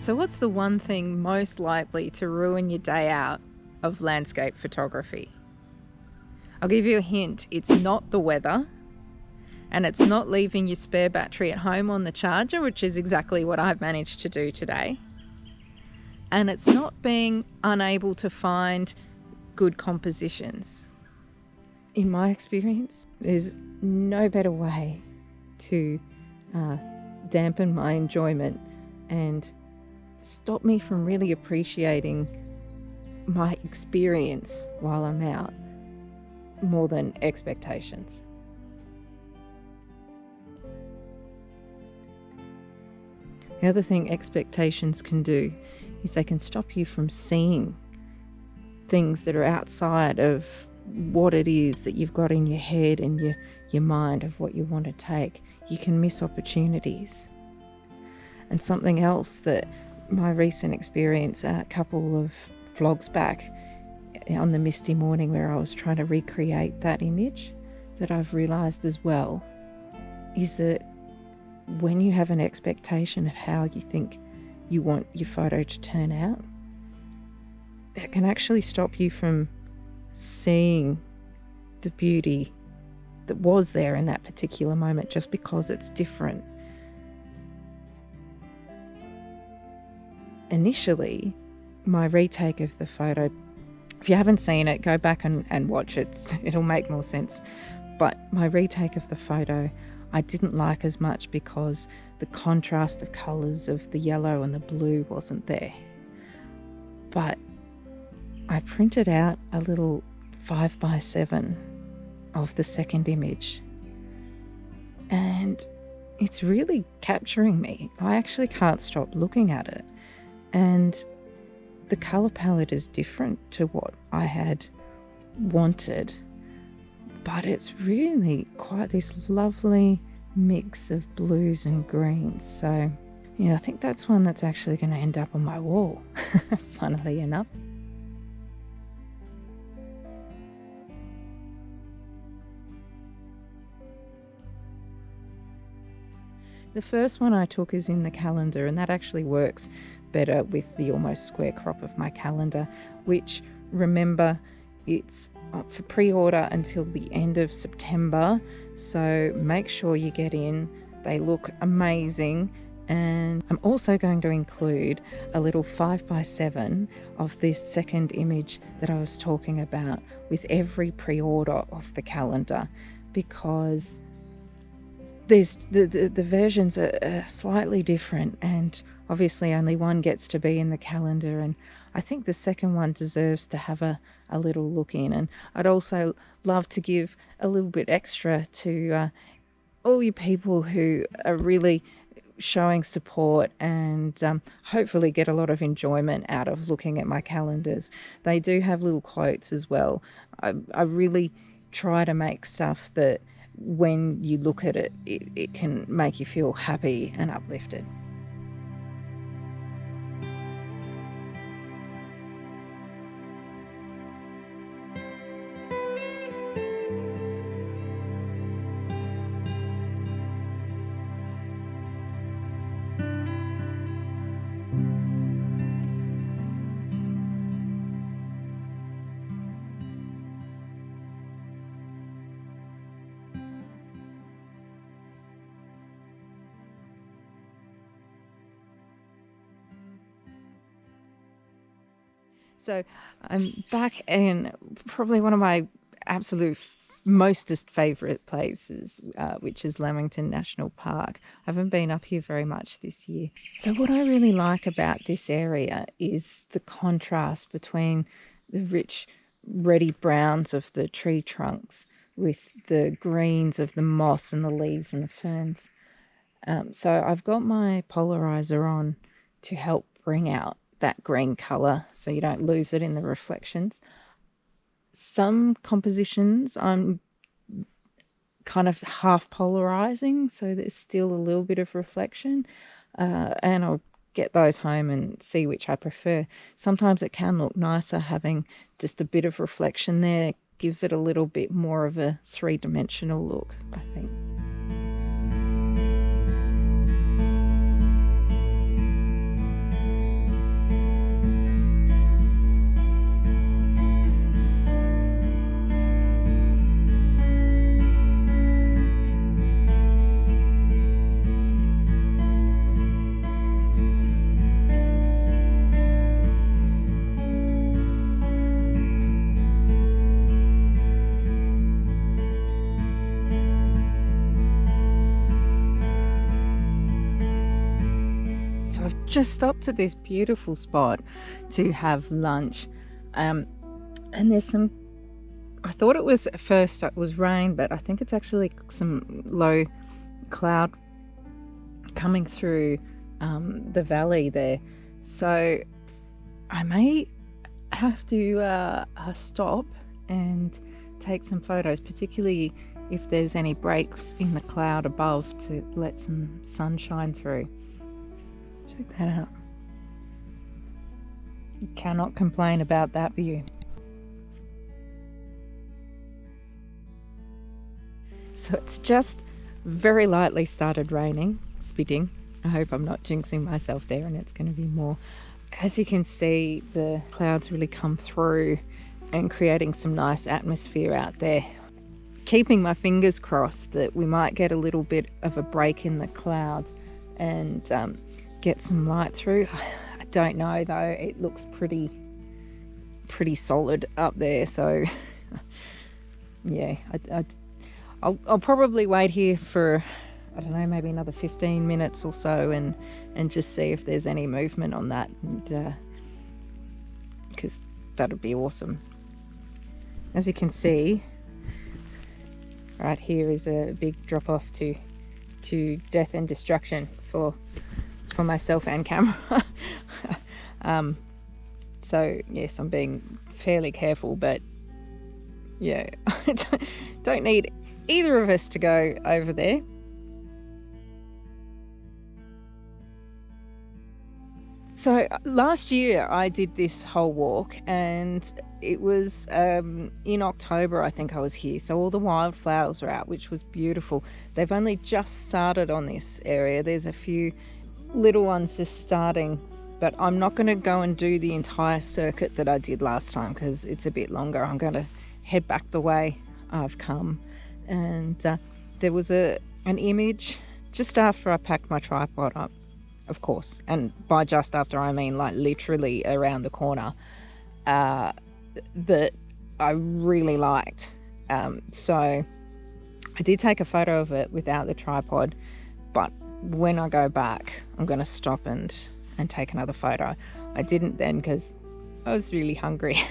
So what's the one thing most likely to ruin your day out of landscape photography? I'll give you a hint. It's not the weather, and it's not leaving your spare battery at home on the charger, which is exactly what I've managed to do today. And it's not being unable to find good compositions. In my experience, there's no better way to dampen my enjoyment and stop me from really appreciating my experience while I'm out more than expectations. The other thing expectations can do is they can stop you from seeing things that are outside of what it is that you've got in your head and your mind of what you want to take. You can miss opportunities. And something else that my recent experience a couple of vlogs back on the misty morning where I was trying to recreate that image, that I've realized as well, is that when you have an expectation of how you think you want your photo to turn out, that can actually stop you from seeing the beauty that was there in that particular moment just because it's different. Initially, my retake of the photo, if you haven't seen it, go back and watch it. It'll make more sense. But my retake of the photo, I didn't like as much because the contrast of colours of the yellow and the blue wasn't there. But I printed out a little 5x7 of the second image, and it's really capturing me. I actually can't stop looking at it. And the colour palette is different to what I had wanted, but it's really quite this lovely mix of blues and greens. So yeah, I think that's one that's actually going to end up on my wall, funnily enough. The first one I took is in the calendar, and that actually works better with the almost square crop of my calendar, which, remember, it's up for pre-order until the end of September, so make sure you get in. They look amazing, and I'm also going to include a little 5x7 of this second image that I was talking about with every pre-order of the calendar, because there's the versions are slightly different, and obviously only one gets to be in the calendar, and I think the second one deserves to have a little look in. And I'd also love to give a little bit extra to all you people who are really showing support and hopefully get a lot of enjoyment out of looking at my calendars. They do have little quotes as well. I really try to make stuff that when you look at it, it can make you feel happy and uplifted. So I'm back in probably one of my absolute mostest favourite places, which is Lamington National Park. I haven't been up here very much this year. So what I really like about this area is the contrast between the rich reddy browns of the tree trunks with the greens of the moss and the leaves and the ferns. So I've got my polarizer on to help bring out that green colour so you don't lose it in the reflections. Some compositions I'm kind of half polarizing, so there's still a little bit of reflection, and I'll get those home and see which I prefer. Sometimes it can look nicer having just a bit of reflection there. It gives it a little bit more of a three-dimensional look, I think. just stopped at this beautiful spot to have lunch. And there's some, I thought it was at first it was rain, but I think it's actually some low cloud coming through the valley there. So I may have to stop and take some photos, particularly if there's any breaks in the cloud above, to let some sunshine through. Check that out. You cannot complain about that view. So it's just very lightly started raining, spitting. I hope I'm not jinxing myself there and it's going to be more. As you can see, the clouds really come through and creating some nice atmosphere out there. Keeping my fingers crossed that we might get a little bit of a break in the clouds and get some light through. I don't know though, it looks pretty solid up there, so yeah, I'll probably wait here for, I don't know, maybe another 15 minutes or so and just see if there's any movement on that, and because that would be awesome. As you can see, right here is a big drop off to death and destruction for myself and camera. So yes, I'm being fairly careful, but yeah, I don't need either of us to go over there. So last year I did this whole walk, and it was in October I think I was here, so all the wildflowers were out, which was beautiful. They've only just started on this area. There's a few little ones just starting, but I'm not going to go and do the entire circuit that I did last time because it's a bit longer. I'm going to head back the way I've come. And there was an image just after I packed my tripod up, of course, and by just after I mean like literally around the corner, that I really liked. So I did take a photo of it without the tripod, but when I go back I'm going to stop and take another photo. I didn't then because I was really hungry.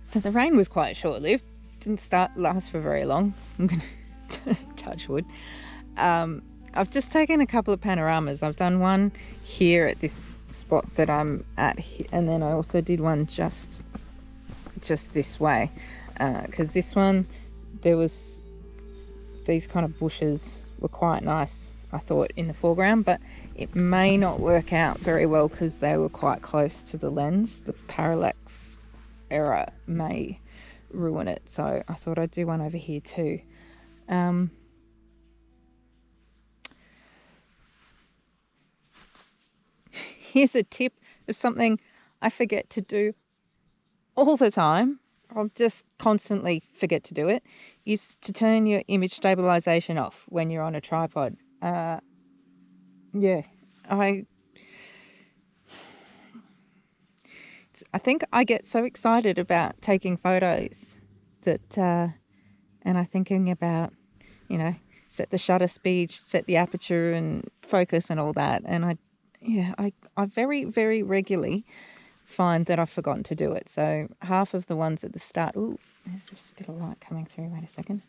So the rain was quite short-lived, didn't last for very long. I'm going to touch wood. I've just taken a couple of panoramas. I've done one here at this spot that I'm at, and then I also did one just this way, because this one, there was these kind of bushes were quite nice, I thought, in the foreground, but it may not work out very well because they were quite close to the lens. The parallax error may ruin it, so I thought I'd do one over here too. Here's a tip of something I forget to do all the time. I'll just constantly forget to do it, is to turn your image stabilization off when you're on a tripod. Yeah, I think I get so excited about taking photos that, and I'm thinking about, you know, set the shutter speed, set the aperture and focus and all that. And I very, very regularly find that I've forgotten to do it. So half of the ones at the start, ooh, there's just a bit of light coming through. Wait a second.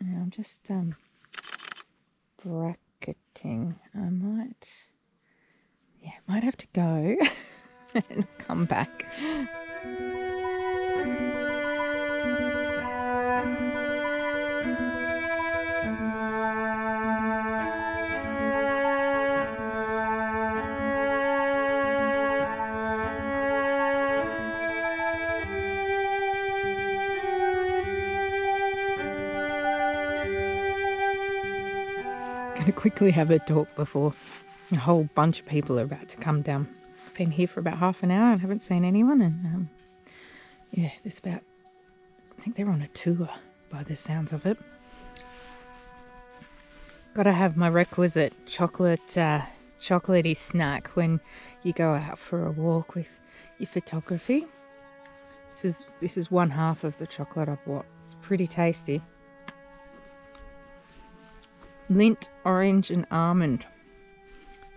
I'm just bracketing. I might have to go and come back. Going to quickly have a talk before a whole bunch of people are about to come down. I've been here for about half an hour and haven't seen anyone, and yeah, there's about, I think they're on a tour by the sounds of it. Got to have my requisite chocolatey snack when you go out for a walk with your photography. This is one half of the chocolate I bought. It's pretty tasty. Lint, orange and almond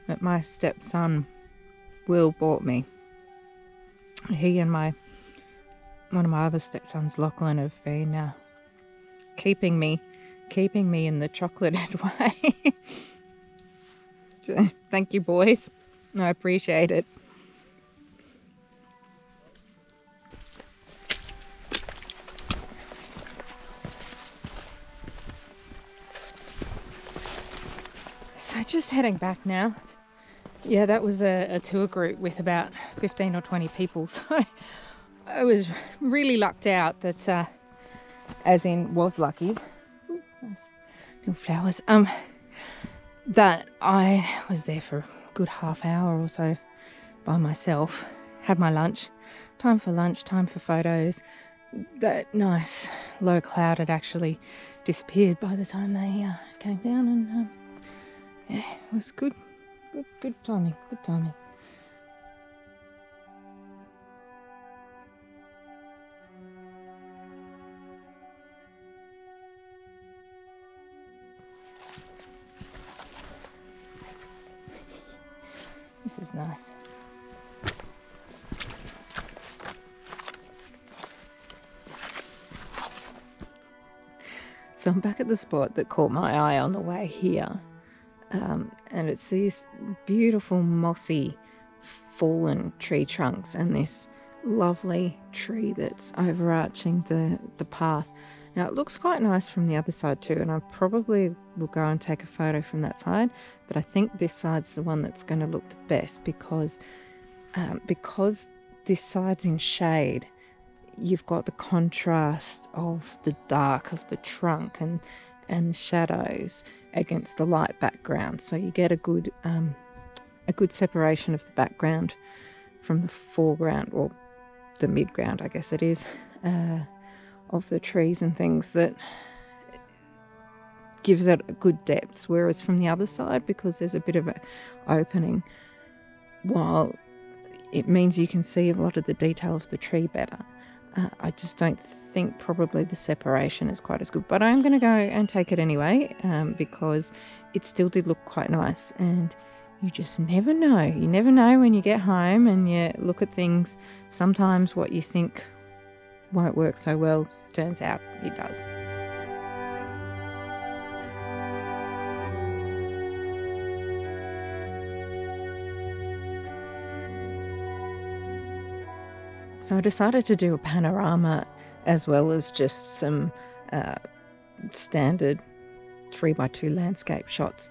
that my stepson Will bought me. He and one of my other stepsons, Lachlan, have been keeping me in the chocolate way. So, thank you, boys. I appreciate it. So just heading back now. Yeah, that was a tour group with about 15 or 20 people. So I was really lucked out that, as in was lucky. Ooh, nice little flowers. That I was there for a good half hour or so by myself. Had my lunch. Time for lunch, time for photos. That nice low cloud had actually disappeared by the time they came down, and yeah, it was good. Good timing, good timing. This is nice. So I'm back at the spot that caught my eye on the way here. And it's these beautiful mossy fallen tree trunks and this lovely tree that's overarching the path. Now it looks quite nice from the other side too, and I probably will go and take a photo from that side, but I think this side's the one that's going to look the best because this side's in shade. You've got the contrast of the dark of the trunk and shadows against the light background, so you get a good separation of the background from the foreground, or the midground I guess it is, of the trees and things, that gives it a good depth. Whereas from the other side, because there's a bit of an opening, while it means you can see a lot of the detail of the tree better, I just don't think probably the separation is quite as good. But I'm going to go and take it anyway, because it still did look quite nice, and you just never know. You never know when you get home and you look at things. Sometimes what you think won't work so well turns out it does. So I decided to do a panorama as well as just some standard 3x2 landscape shots.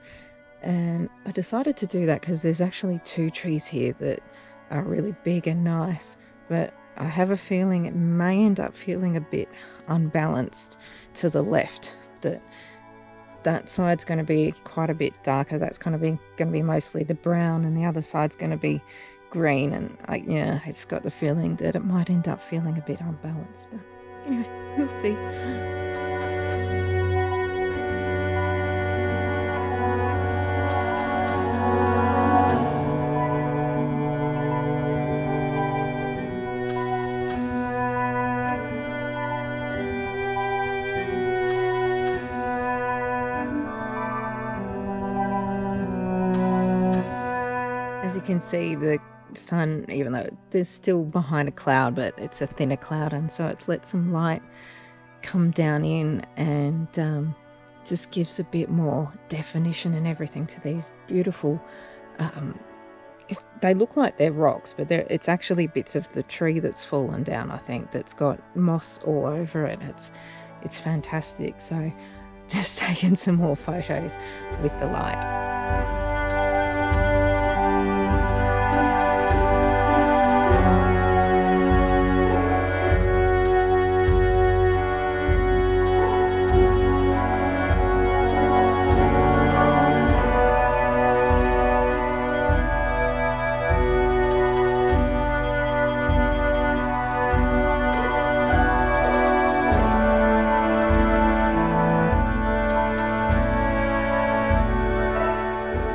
And I decided to do that because there's actually two trees here that are really big and nice, but I have a feeling it may end up feeling a bit unbalanced to the left. That side's going to be quite a bit darker. That's going to be mostly the brown, and the other side's going to be green. And I just got the feeling that it might end up feeling a bit unbalanced. But anyway, we'll see. As you can see, the sun, even though there's still behind a cloud, but it's a thinner cloud, and so it's let some light come down in and just gives a bit more definition and everything to these beautiful, they look like they're rocks, but it's actually bits of the tree that's fallen down, I think, that's got moss all over it. It's fantastic. So just taking some more photos with the light.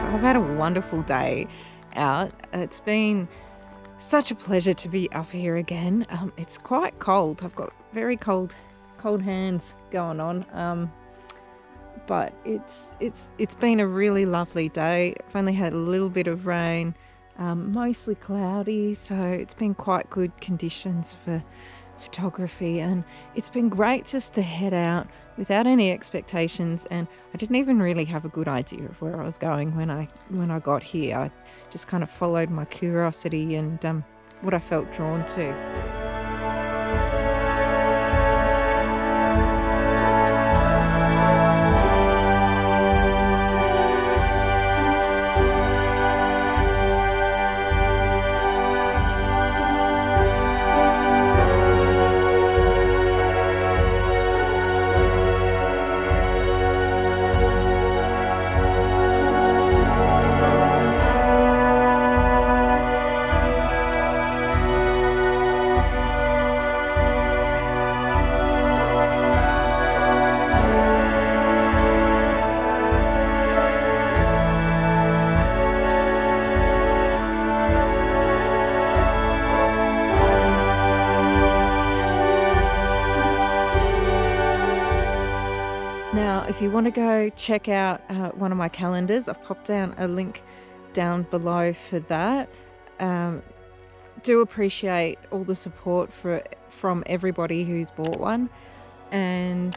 I've had a wonderful day out. It's been Such a pleasure to be up here again. It's quite cold. I've got very cold hands going on. But it's been a really lovely day. I've only had a little bit of rain, mostly cloudy, so it's been quite good conditions for photography, and it's been great just to head out without any expectations. And I didn't even really have a good idea of where I was going when I got here. I just kind of followed my curiosity and what I felt drawn to. Now, if you want to go check out one of my calendars, I've popped down a link down below for that. Do appreciate all the support from everybody who's bought one. And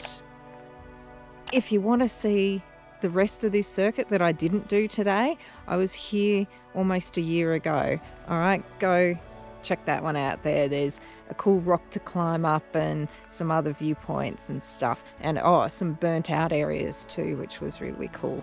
if you want to see the rest of this circuit that I didn't do today, I was here almost a year ago. All right, go check that one out there. There's a cool rock to climb up and some other viewpoints and stuff, and some burnt out areas too, which was really cool.